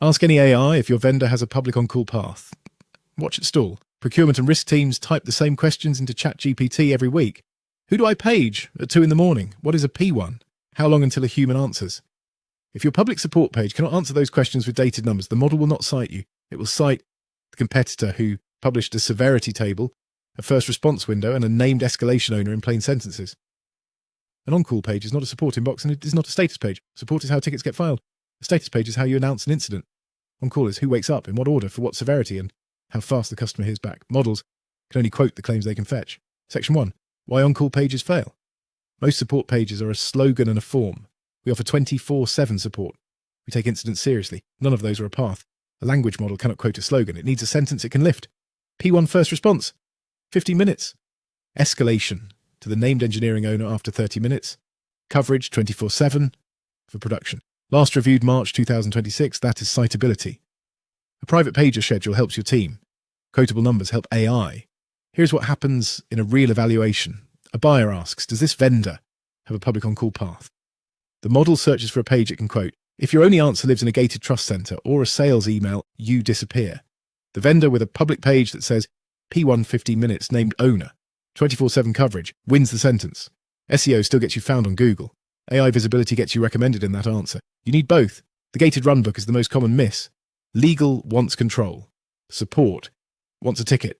Ask any AI if your vendor has a public on-call path. Watch it stall. Procurement and risk teams type the same questions into ChatGPT every week. Who do I page at 2 a.m? What is a P1? How long until a human answers? If your public support page cannot answer those questions with dated numbers, the model will not cite you. It will cite the competitor who published a severity table, a first response window, and a named escalation owner in plain sentences. An on-call page is not a support inbox, and it is not a status page. Support is how tickets get filed. A status page is how you announce an incident. On-call is who wakes up, in what order, for what severity, and how fast the customer hears back. Models can only quote the claims they can fetch. Section 1. Why on-call pages fail. Most support pages are a slogan and a form. We offer 24/7 support. We take incidents seriously. None of those are a path. A language model cannot quote a slogan. It needs a sentence it can lift. P1 first response, 15 minutes. Escalation to the named engineering owner after 30 minutes. Coverage 24/7 for production. Last reviewed March 2026, that is citability. A private pager schedule helps your team. Quotable numbers help AI. Here's what happens in a real evaluation. A buyer asks, does this vendor have a public on-call path? The model searches for a page it can quote. If your only answer lives in a gated trust center or a sales email, you disappear. The vendor with a public page that says P1 15 minutes named owner, 24/7 coverage, wins the sentence. SEO still gets you found on Google. AI visibility gets you recommended in that answer. You need both. The gated runbook is the most common miss. Legal wants control. Support wants a ticket.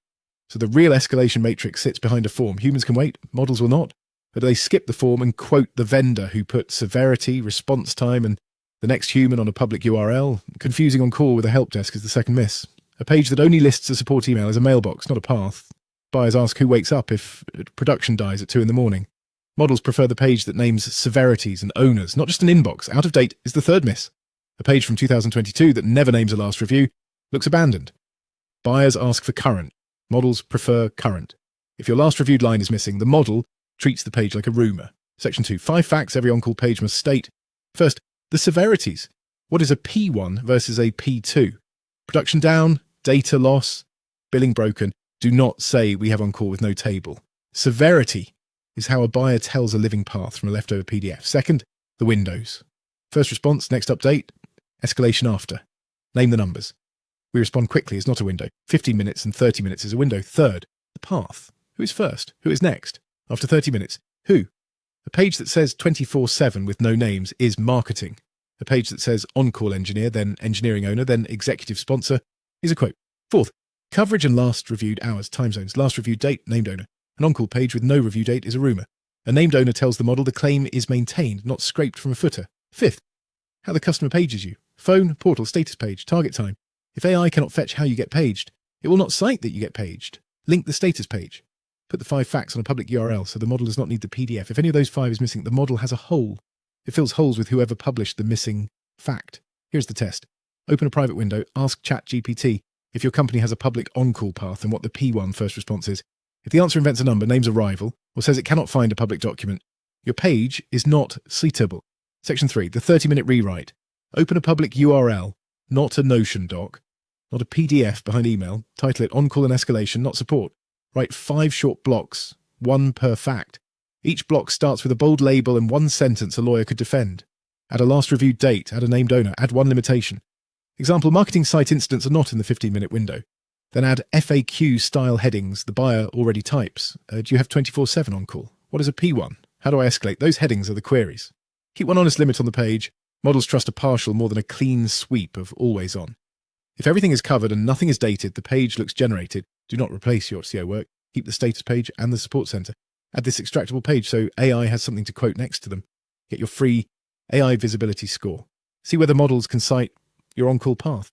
So the real escalation matrix sits behind a form. Humans can wait, models will not. But they skip the form and quote the vendor who put severity, response time, and the next human on a public URL. Confusing on call with a help desk is the second miss. A page that only lists a support email is a mailbox, not a path. Buyers ask who wakes up if production dies at 2 a.m. Models prefer the page that names severities and owners, not just an inbox. Out of date is the third miss. A page from 2022 that never names a last review looks abandoned. Buyers ask for current. Models prefer current. If your last reviewed line is missing, the model treats the page like a rumour. Section 2. 5 facts every on-call page must state. First, the severities. What is a P1 versus a P2? Production down, data loss, billing broken. Do not say we have on-call with no table. Severity is how a buyer tells a living path from a leftover PDF. Second, the windows. First response, next update, escalation after. Name the numbers. We respond quickly is not a window. 15 minutes and 30 minutes is a window. Third, the path. Who is first? Who is next? After 30 minutes, who? A page that says 24/7 with no names is marketing. A page that says on-call engineer, then engineering owner, then executive sponsor is a quote. Fourth, coverage and last reviewed hours, time zones, last reviewed date, named owner. An on-call page with no review date is a rumour. A named owner tells the model the claim is maintained, not scraped from a footer. Fifth, how the customer pages you. Phone, portal, status page, target time. If AI cannot fetch how you get paged, it will not cite that you get paged. Link the status page. Put the 5 facts on a public URL so the model does not need the PDF. If any of those 5 is missing, the model has a hole. It fills holes with whoever published the missing fact. Here's the test. Open a private window, ask ChatGPT if your company has a public on-call path and what the P1 first response is. If the answer invents a number, names a rival, or says it cannot find a public document, your page is not citable. Section 3, the 30-minute rewrite. Open a public URL, not a Notion doc, not a PDF behind email. Title it On-Call and Escalation, not Support. Write 5 short blocks, 1 per fact. Each block starts with a bold label and 1 sentence a lawyer could defend. Add a last reviewed date, add a named owner, add 1 limitation. Example, marketing site incidents are not in the 15-minute window. Then add FAQ-style headings the buyer already types. Do you have 24/7 on call? What is a P1? How do I escalate? Those headings are the queries. Keep one honest limit on the page. Models trust a partial more than a clean sweep of always on. If everything is covered and nothing is dated, the page looks generated. Do not replace your SEO work. Keep the status page and the support center. Add this extractable page so AI has something to quote next to them. Get your free AI visibility score. See whether models can cite your on-call path.